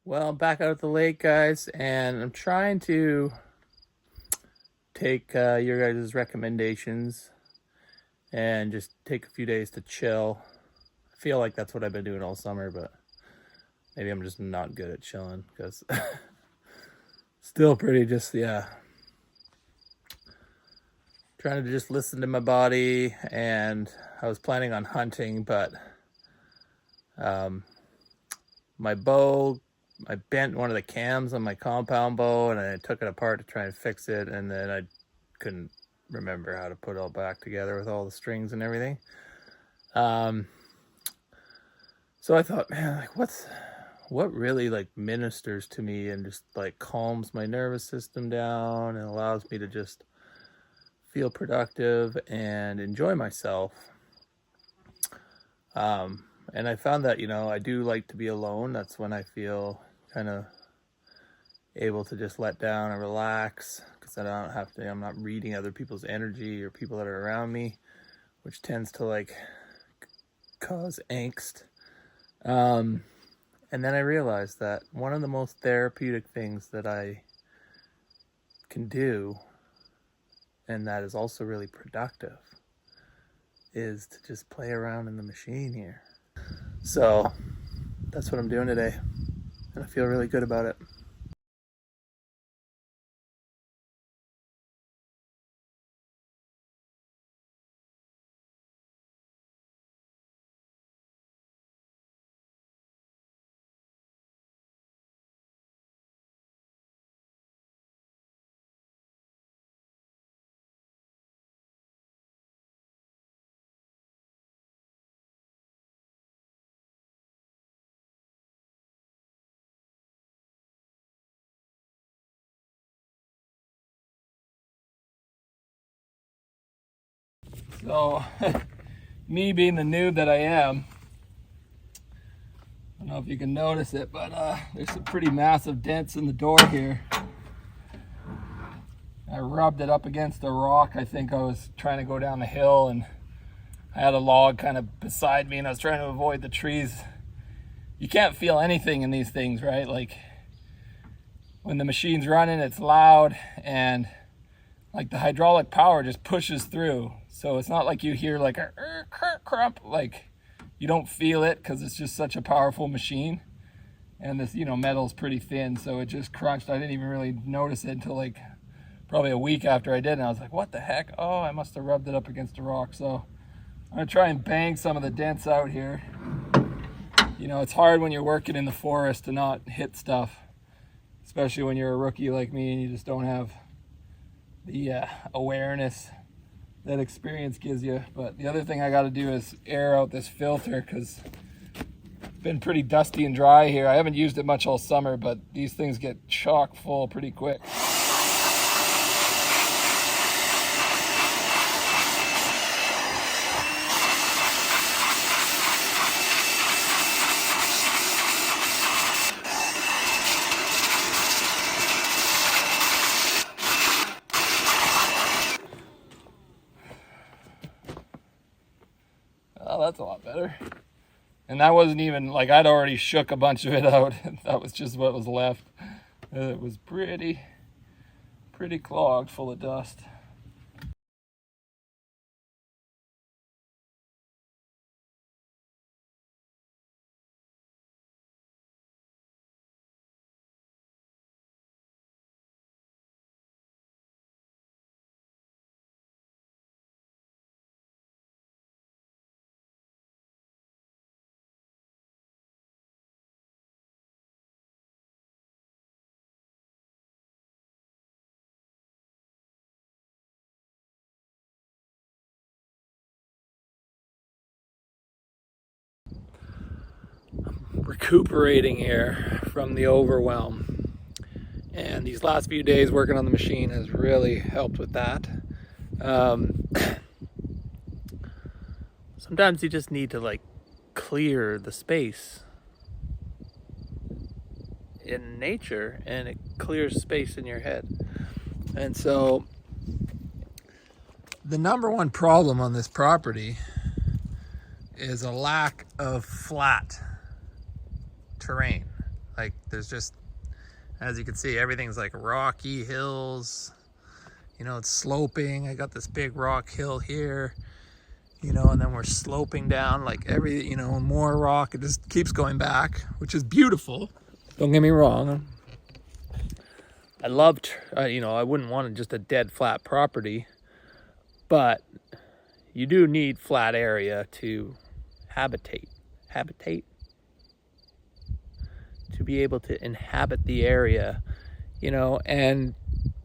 Well, I'm back out at the lake, guys, and I'm trying to take your guys' recommendations and just take a few days to chill. I feel like that's what I've been doing all summer, but maybe I'm just not good at chilling because still pretty just, yeah, trying to just listen to my body. And I was planning on hunting, but my bow, I bent one of the cams on my compound bow and I took it apart to try and fix it, and then I couldn't remember how to put it all back together with all the strings and everything. So I thought, man, like what really like ministers to me and just like calms my nervous system down and allows me to just feel productive and enjoy myself. And I found that, I do like to be alone. That's when I feel kind of able to just let down and relax, because I don't have to, I'm not reading other people's energy or people that are around me, which tends to like cause angst. And then I realized that one of the most therapeutic things that I can do, and that is also really productive, is to just play around in the machine here. So that's what I'm doing today, and I feel really good about it. So, me being the noob that I am, I don't know if you can notice it, but there's some pretty massive dents in the door here. I rubbed it up against a rock. I think I was trying to go down the hill and I had a log kind of beside me and I was trying to avoid the trees. You can't feel anything in these things, right? Like when the machine's running, it's loud, and like the hydraulic power just pushes through. So it's not like you hear like a crump, like you don't feel it because it's just such a powerful machine. And this, metal's pretty thin, so it just crunched. I didn't even really notice it until like probably a week after I did, and I was like, what the heck? Oh, I must have rubbed it up against a rock. So I'm gonna try and bang some of the dents out here. It's hard when you're working in the forest to not hit stuff, especially when you're a rookie like me and you just don't have the awareness that experience gives you. But the other thing I got to do is air out this filter, because it's been pretty dusty and dry here. I haven't used it much all summer, but these things get chock full pretty quick. Oh, that's a lot better. And that wasn't even, like, I'd already shook a bunch of it out. That was just what was left. It was pretty clogged full of dust. Recuperating here from the overwhelm, and these last few days working on the machine has really helped with that. Sometimes you just need to like clear the space in nature, and it clears space in your head. And so the number one problem on this property is a lack of flat terrain. Like there's just, as you can see, everything's like rocky hills. You know, it's sloping. I got this big rock hill here, you know, and then we're sloping down like every, you know, more rock. It just keeps going back, which is beautiful. Don't get me wrong. I loved, you know, I wouldn't want just a dead flat property, but you do need flat area to habitate, to be able to inhabit the area, you know, and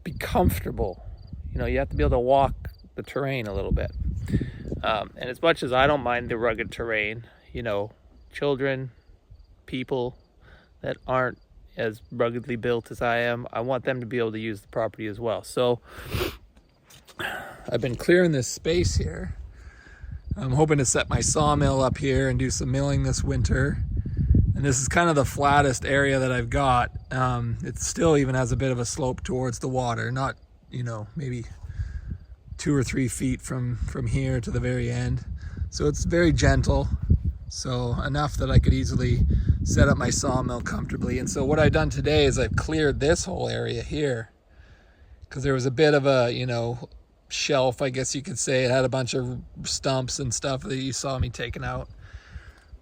be comfortable. You know, you have to be able to walk the terrain a little bit. And as much as I don't mind the rugged terrain, you know, children, people that aren't as ruggedly built as I am, I want them to be able to use the property as well. So I've been clearing this space here. I'm hoping to set my sawmill up here and do some milling this winter. And this is kind of the flattest area that I've got. It still even has a bit of a slope towards the water, not, you know, maybe 2 or 3 feet from here to the very end. So it's very gentle. So enough that I could easily set up my sawmill comfortably. And so what I've done today is I've cleared this whole area here, because there was a bit of a, you know, shelf, I guess you could say. It had a bunch of stumps and stuff that you saw me taking out.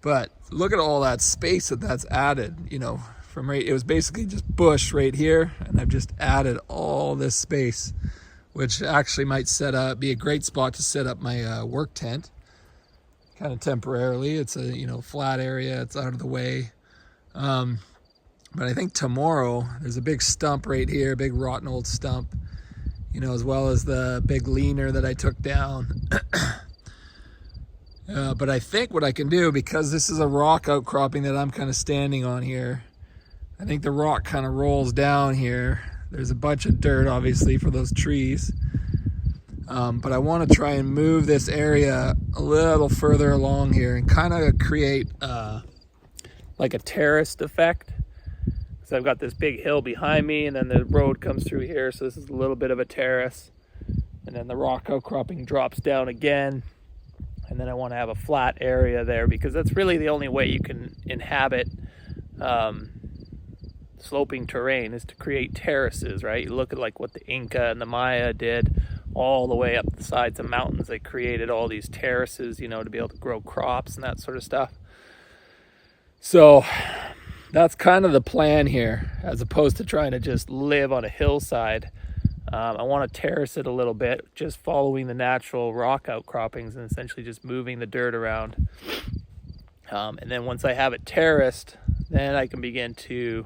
But look at all that space that's added, you know, from right, it was basically just bush right here, and I've just added all this space, which actually might be a great spot to set up my work tent, kind of temporarily. It's a, you know, flat area, it's out of the way. But I think tomorrow there's a big stump right here, big rotten old stump, you know, as well as the big leaner that I took down. But I think what I can do, because this is a rock outcropping that I'm kind of standing on here, I think the rock kind of rolls down here. There's a bunch of dirt, obviously, for those trees. But I want to try and move this area a little further along here and kind of create like a terraced effect. So I've got this big hill behind me, and then the road comes through here. So this is a little bit of a terrace. And then the rock outcropping drops down again. And then I want to have a flat area there, because that's really the only way you can inhabit sloping terrain, is to create terraces, right? You look at like what the Inca and the Maya did all the way up the sides of mountains. They created all these terraces, you know, to be able to grow crops and that sort of stuff. So that's kind of the plan here, as opposed to trying to just live on a hillside. I want to terrace it a little bit, just following the natural rock outcroppings and essentially just moving the dirt around. And then once I have it terraced, then I can begin to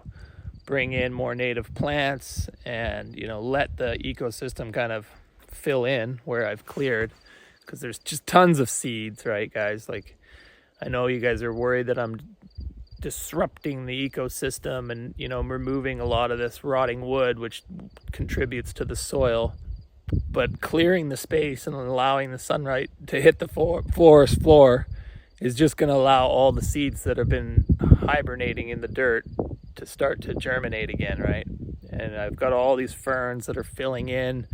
bring in more native plants and, you know, let the ecosystem kind of fill in where I've cleared, because there's just tons of seeds, right, guys? Like, I know you guys are worried that I'm disrupting the ecosystem and, you know, removing a lot of this rotting wood, which contributes to the soil. But clearing the space and allowing the sunlight to hit the forest floor is just going to allow all the seeds that have been hibernating in the dirt to start to germinate again, right? And I've got all these ferns that are filling in,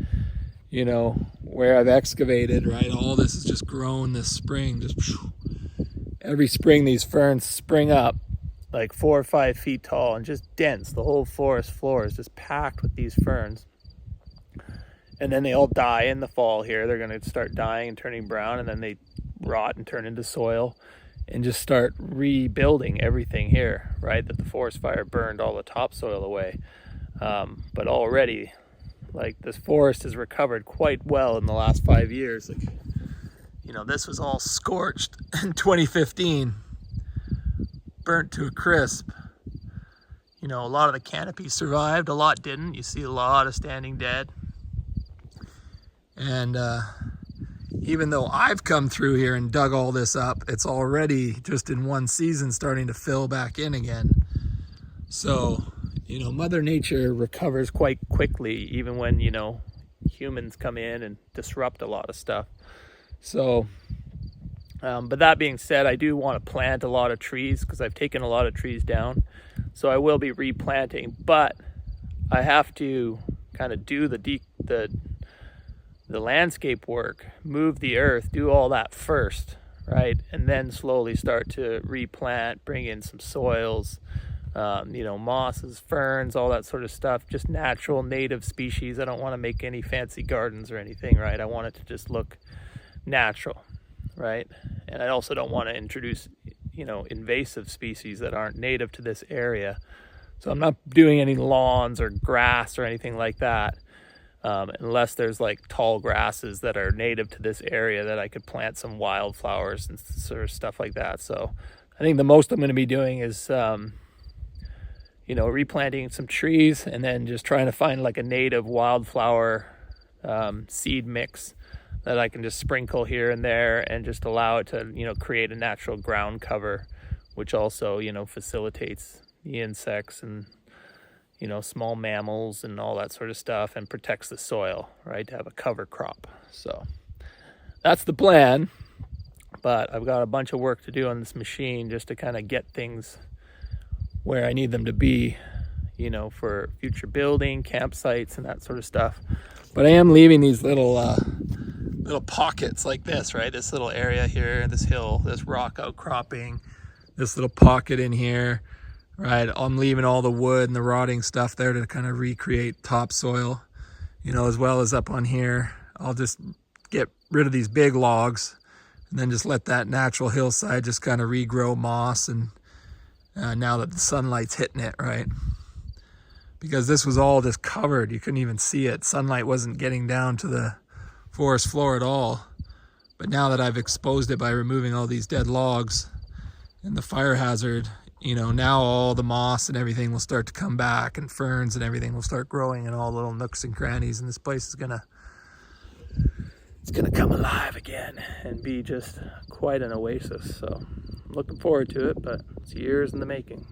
you know, where I've excavated, right? All this is just grown this spring. Just every spring these ferns spring up like 4 or 5 feet tall and just dense. The whole forest floor is just packed with these ferns. And then they all die in the fall here. They're going to start dying and turning brown, and then they rot and turn into soil and just start rebuilding everything here, right? That the forest fire burned all the topsoil away. But already, like, this forest has recovered quite well in the last 5 years. Like, you know, this was all scorched in 2015. Burnt to a crisp. You know, a lot of the canopy survived, a lot didn't. You see a lot of standing dead. And even though I've come through here and dug all this up, it's already just in one season starting to fill back in again. So, you know, Mother Nature recovers quite quickly, even when, you know, humans come in and disrupt a lot of stuff. So, but that being said, I do want to plant a lot of trees, because I've taken a lot of trees down. So I will be replanting, but I have to kind of do the landscape work, move the earth, do all that first, right? And then slowly start to replant, bring in some soils, Mosses, ferns, all that sort of stuff, just natural native species. I don't want to make any fancy gardens or anything, right? I want it to just look natural, right? And I also don't want to introduce, invasive species that aren't native to this area. So I'm not doing any lawns or grass or anything like that, unless there's like tall grasses that are native to this area that I could plant some wildflowers and sort of stuff like that. So I think the most I'm going to be doing is replanting some trees and then just trying to find like a native wildflower seed mix that I can just sprinkle here and there and just allow it to, create a natural ground cover, which also, facilitates the insects and, small mammals and all that sort of stuff, and protects the soil, right, to have a cover crop. So that's the plan, but I've got a bunch of work to do on this machine just to kind of get things where I need them to be, for future building, campsites, and that sort of stuff. But I am leaving these little pockets like this, right? This little area here, this hill, this rock outcropping, this little pocket in here, right? I'm leaving all the wood and the rotting stuff there to kind of recreate topsoil, as well as up on here. I'll just get rid of these big logs and then just let that natural hillside just kind of regrow moss, and now that the sunlight's hitting it, right? Because this was all just covered. You couldn't even see it. Sunlight wasn't getting down to the forest floor at all. But now that I've exposed it by removing all these dead logs and the fire hazard, now all the moss and everything will start to come back, and ferns and everything will start growing in all the little nooks and crannies, and this place is gonna come alive again and be just quite an oasis. So I'm looking forward to it, but it's years in the making.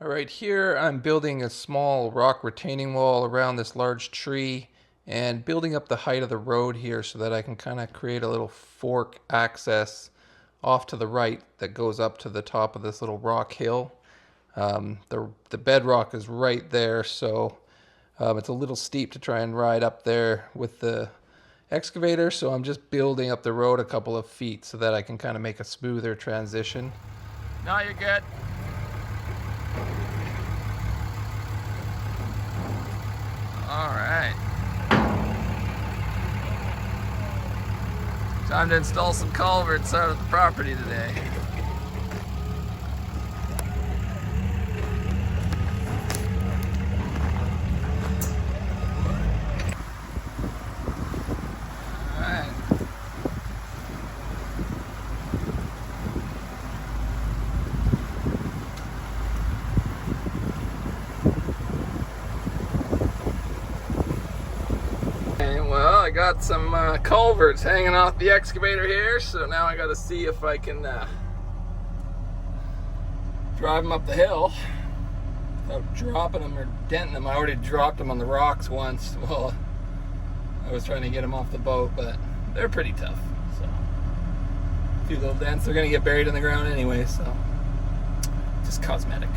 All right, here I'm building a small rock retaining wall around this large tree and building up the height of the road here so that I can kind of create a little fork access off to the right that goes up to the top of this little rock hill. The bedrock is right there, so it's a little steep to try and ride up there with the excavator, so I'm just building up the road a couple of feet so that I can kind of make a smoother transition. No, you're good. All right. Time to install some culverts out of the property today. All right. Well, I got some culverts hanging off the excavator here, so now I got to see if I can drive them up the hill without dropping them or denting them. I already dropped them on the rocks once. Well, I was trying to get them off the boat, but they're pretty tough. So, a few little dents. They're going to get buried in the ground anyway, so just cosmetic.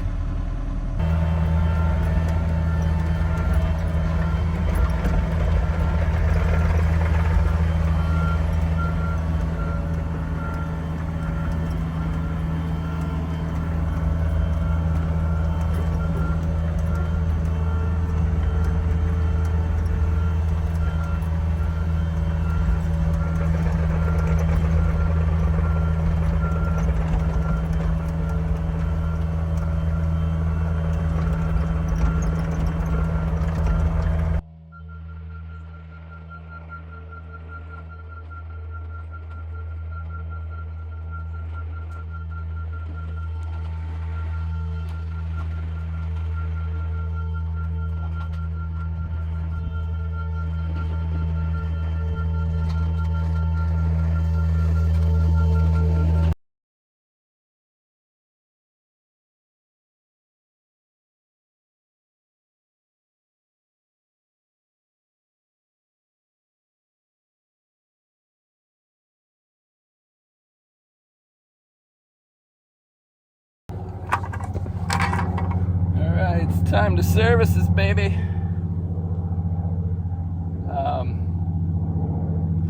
Alright, it's time to service this baby.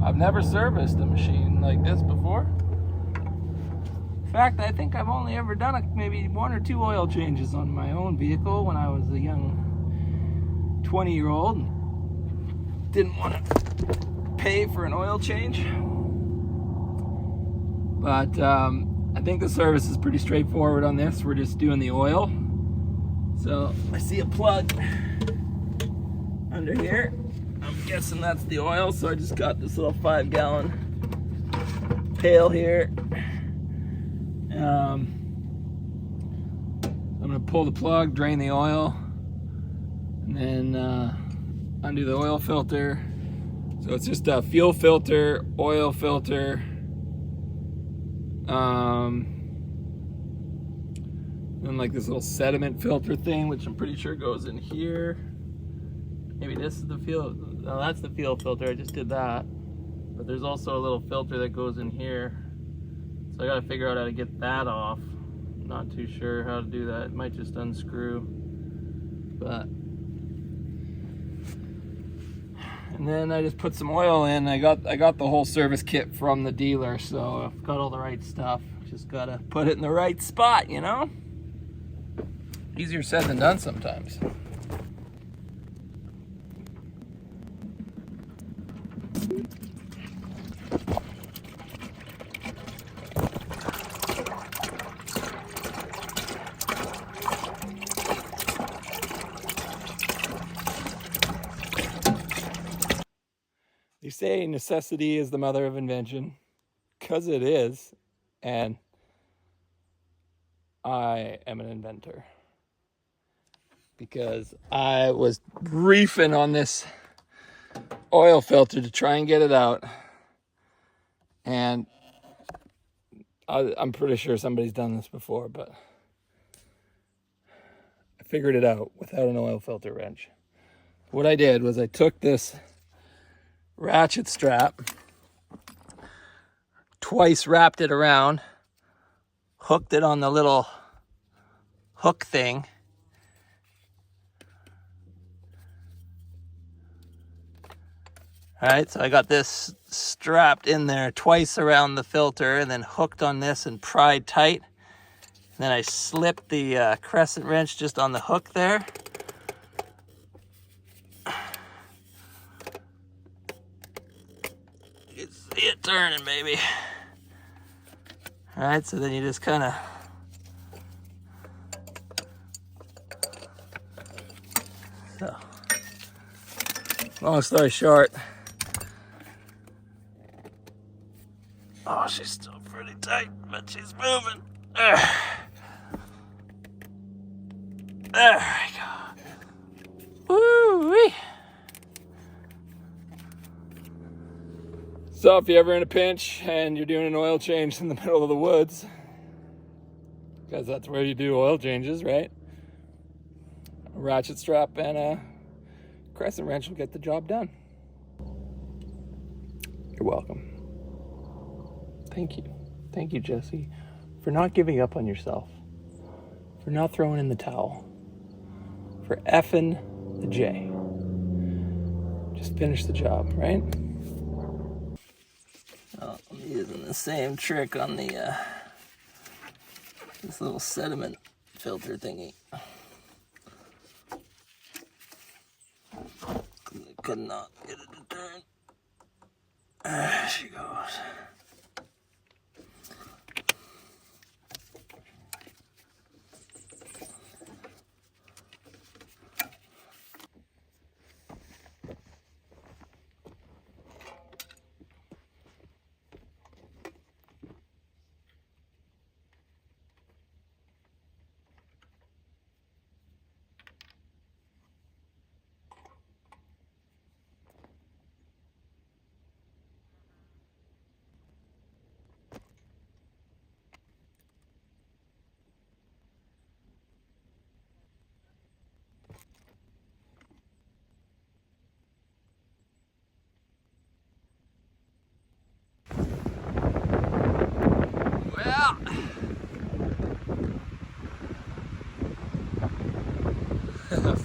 I've never serviced a machine like this before. In fact, I think I've only ever done maybe 1 or 2 oil changes on my own vehicle when I was a young 20-year-old. Didn't want to pay for an oil change. But I think the service is pretty straightforward on this. We're just doing the oil. So I see a plug under here. I'm guessing that's the oil, so I just got this little 5-gallon pail here. I'm gonna pull the plug, drain the oil, and then undo the oil filter. So it's just a fuel filter, oil filter, and like this little sediment filter thing, which I'm pretty sure goes in here. Maybe this is the fuel. No, that's the fuel filter. I just did that. But there's also a little filter that goes in here. So I gotta figure out how to get that off. Not too sure how to do that. It might just unscrew. But and then I just put some oil in. I got the whole service kit from the dealer, so I've got all the right stuff. Just gotta put it in the right spot, you know? Easier said than done sometimes. They say necessity is the mother of invention, because it is, and I am an inventor. Because I was reefing on this oil filter to try and get it out, and I'm pretty sure somebody's done this before, but figured it out without an oil filter wrench. What I did was I took this ratchet strap, twice wrapped it around, hooked it on the little hook thing, all right, so I got this strapped in there twice around the filter and then hooked on this and pried tight. And then I slipped the crescent wrench just on the hook there. You can see it turning, baby. All right, so then you just kind of long story short, oh, she's still pretty tight, but she's moving. There we go. Woo-wee. So if you're ever in a pinch and you're doing an oil change in the middle of the woods, because that's where you do oil changes, right? A ratchet strap and a crescent wrench will get the job done. You're welcome. Thank you. Thank you, Jesse, for not giving up on yourself, for not throwing in the towel, for effing the J. Just finish the job, right? Oh, I'm using the same trick on the this little sediment filter thingy. I could not get it to turn. There she goes.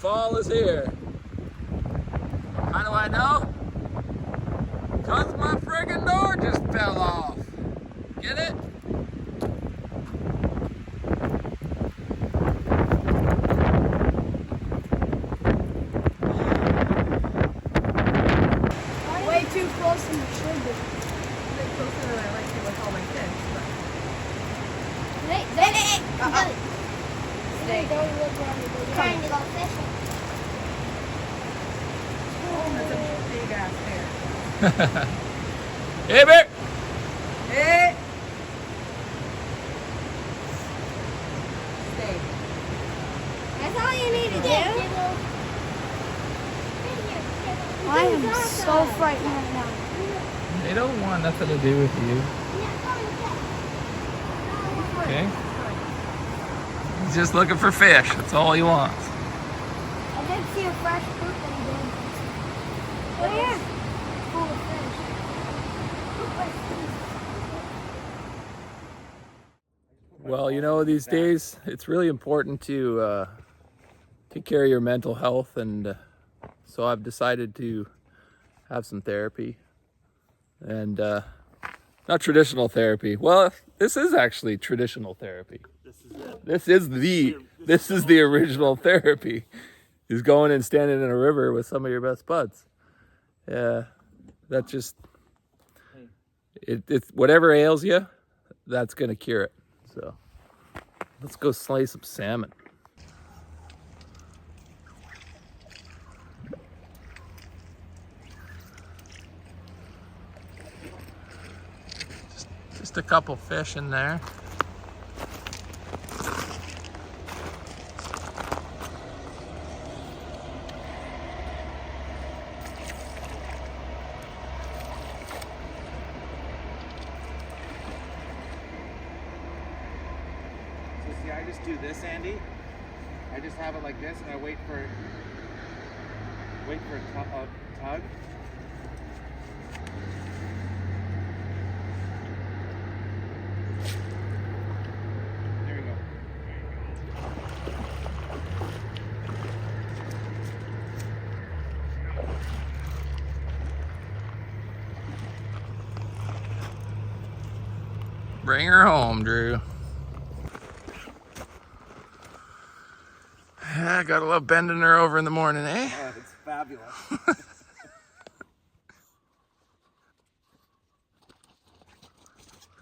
Fall is here. How do I know? Because my friggin' door just fell off. Get it? Way too close than it should be. Way closer than I like to with all my kids. Stay. Don't look around the door. Trying to go fishing. That's a big ass bear. Hey, bear! Hey! Stay. That's all you need to do. I am so frightened right now. They don't want nothing to do with you. Okay? He's just looking for fish. That's all he wants. I did see a fresh fruit that he did. Where? Full of fish. Well, you know, these days it's really important to take care of your mental health, and so I've decided to have some therapy, and not traditional therapy. Well, this is actually traditional therapy. This is the original therapy. Is going and standing in a river with some of your best buds. Yeah, that just it's whatever ails you, that's gonna cure it. So let's go slay some salmon. Just a couple fish in there. So see, I just do this, Andy, I just have it like this, and I wait for a tug. There we go. Bring her home, Drew. I gotta love bending her over in the morning, eh? Oh, it's fabulous.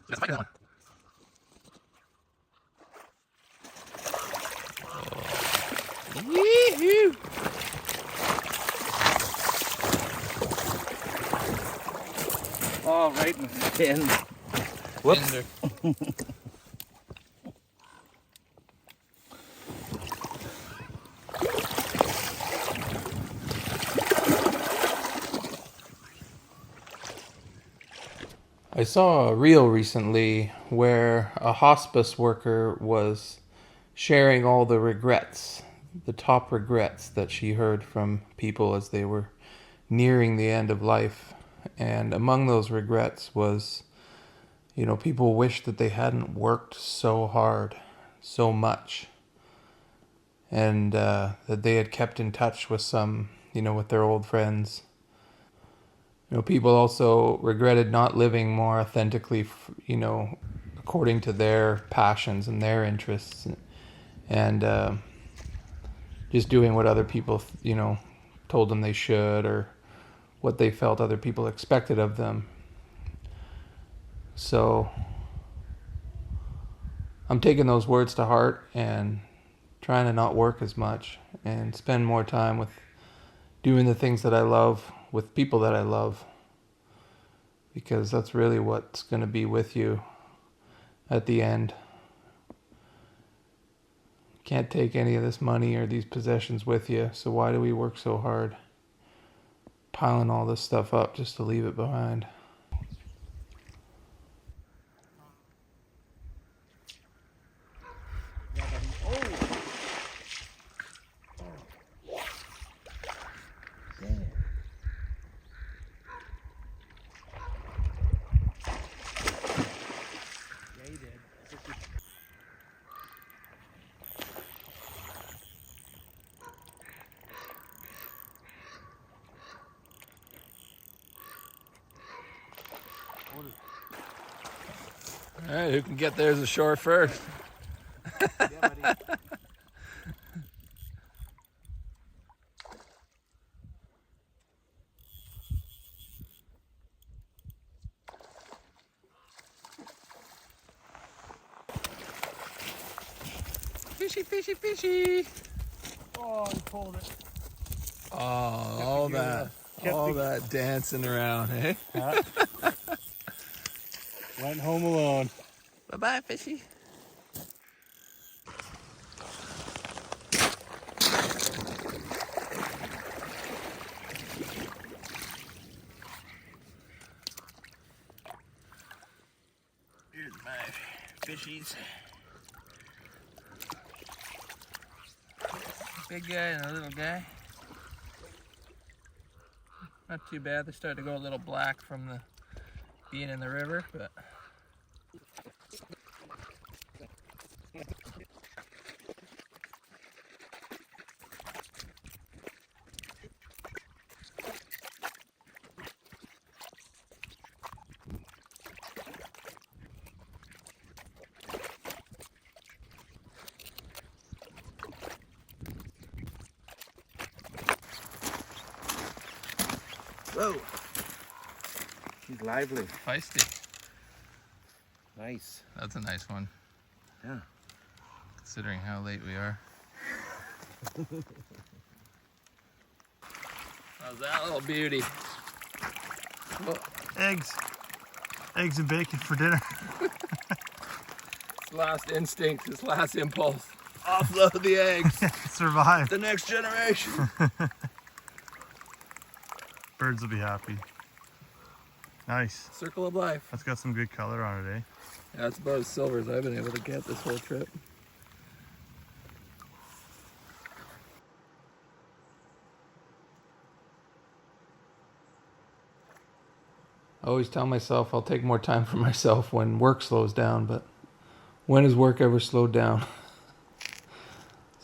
Just like that one. Yee-hoo. Oh, right in the fin. Whoops. I saw a reel recently where a hospice worker was sharing all the regrets, the top regrets that she heard from people as they were nearing the end of life. And among those regrets was, people wished that they hadn't worked so hard, so much, and that they had kept in touch with with their old friends. People also regretted not living more authentically, according to their passions and their interests, and just doing what other people, told them they should, or what they felt other people expected of them. So I'm taking those words to heart and trying to not work as much and spend more time with doing the things that I love with people that I love, because that's really what's going to be with you at the end. Can't take any of this money or these possessions with you, so why do we work so hard piling all this stuff up just to leave it behind? All right, who can get theirs ashore first? Yeah, buddy. Fishy, fishy, fishy. Oh, he pulled it. Oh, all that dancing around, eh? Went home alone. Bye-bye, fishy. Here's my fishies. Big guy and a little guy. Not too bad. They started to go a little black from the being in the river, but whoa, She's lively. feisty. Nice. That's a nice one, Yeah. considering how late we are. How's that little beauty? Whoa. Eggs and bacon for dinner. His last instinct, his last impulse. Offload the eggs. Survive. The next generation. Birds will be happy. Nice. Circle of life. That's got some good color on it, eh? Yeah, that's about as silver as I've been able to get this whole trip. always tell myself I'll take more time for myself when work slows down, but when has work ever slowed down?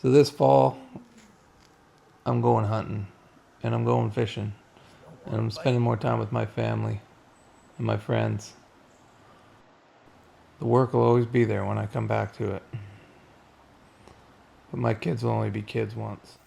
So this fall, I'm going hunting, and I'm going fishing, and I'm spending more time with my family and my friends. The work will always be there when I come back to it. But my kids will only be kids once.